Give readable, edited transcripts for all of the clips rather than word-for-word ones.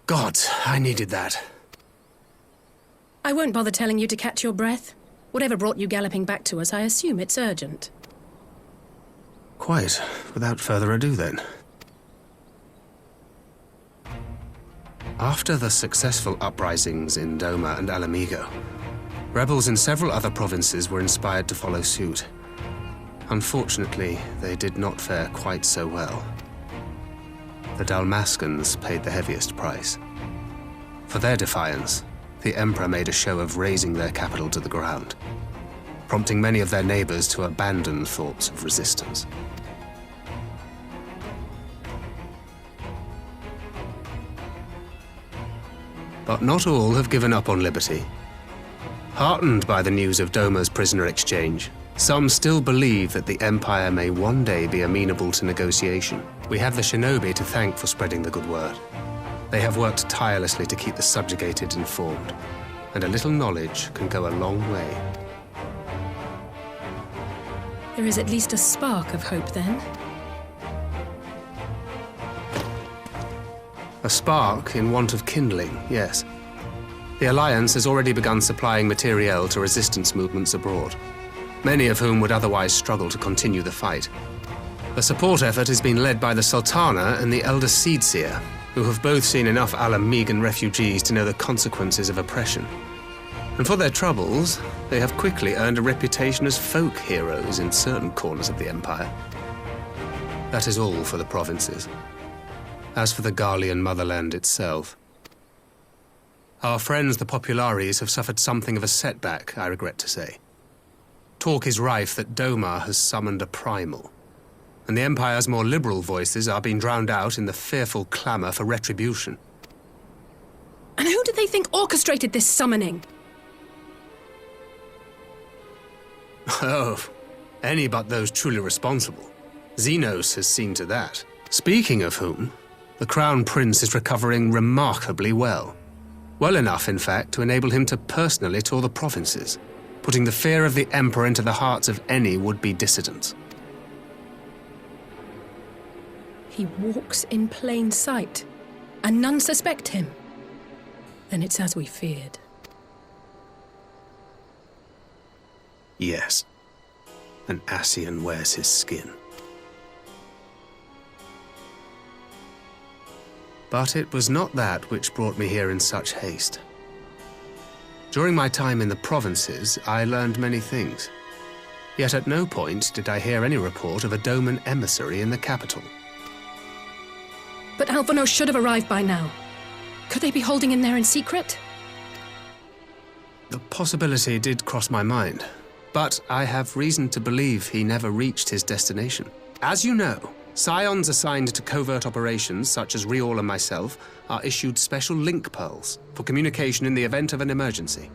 Gods, I needed that. I won't bother telling you to catch your breath. Whatever brought you galloping back to us, I assume it's urgent. Quite. Without further ado, then. After the successful uprisings in Doma and Alamigo, rebels in several other provinces were inspired to follow suit. Unfortunately, they did not fare quite so well. The Dalmascans paid the heaviest price. For their defiance, the Emperor made a show of razing their capital to the ground, prompting many of their neighbors to abandon thoughts of resistance. But not all have given up on liberty. Heartened by the news of Doma's prisoner exchange, some still believe that the Empire may one day be amenable to negotiation. We have the shinobi to thank for spreading the good word. They have worked tirelessly to keep the subjugated informed, and a little knowledge can go a long way. There is at least a spark of hope, then. A spark in want of kindling, yes. The Alliance has already begun supplying materiel to resistance movements abroad, many of whom would otherwise struggle to continue the fight. The support effort has been led by the Sultana and the Elder Seedseer, who have both seen enough Alamigan refugees to know the consequences of oppression. And for their troubles, they have quickly earned a reputation as folk heroes in certain corners of the Empire. That is all for the provinces. As for the Garlean motherland itself, our friends the Populares have suffered something of a setback, I regret to say. Talk is rife that Doma has summoned a primal, and the Empire's more liberal voices are being drowned out in the fearful clamor for retribution. And who do they think orchestrated this summoning? Oh, any but those truly responsible. Xenos has seen to that. Speaking of whom, the Crown Prince is recovering remarkably well. Well enough, in fact, to enable him to personally tour the provinces, putting the fear of the Emperor into the hearts of any would-be dissidents. He walks in plain sight, and none suspect him. Then it's as we feared. Yes. An Ascian wears his skin. But it was not that which brought me here in such haste. During my time in the provinces, I learned many things. Yet at no point did I hear any report of a Doman emissary in the capital. But Alphonse should have arrived by now. Could they be holding him there in secret? The possibility did cross my mind, but I have reason to believe he never reached his destination. As you know, Scions assigned to covert operations, such as Riol and myself, are issued special link pearls for communication in the event of an emergency.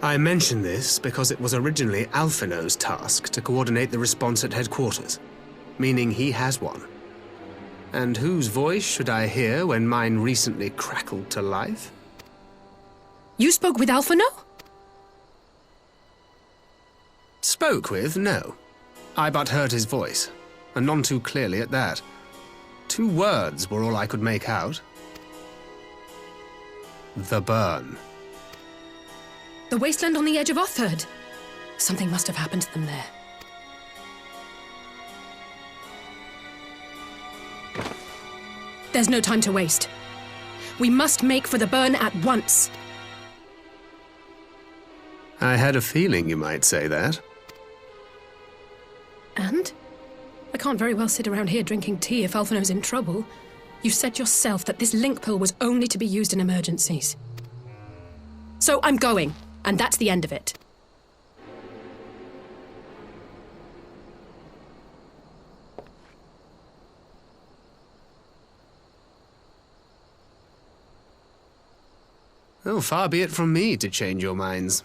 I mention this because it was originally Alphino's task to coordinate the response at headquarters, meaning he has one. And whose voice should I hear when mine recently crackled to life? You spoke with Alphino? Spoke with, no. I but heard his voice, and none too clearly at that. 2 words were all I could make out. The burn. The wasteland on the edge of Otherd. Something must have happened to them there. There's no time to waste. We must make for the burn at once. I had a feeling you might say that. And? I can't very well sit around here drinking tea if Alphino's in trouble. You said yourself that this link pill was only to be used in emergencies. So I'm going, and that's the end of it. Oh, far be it from me to change your minds.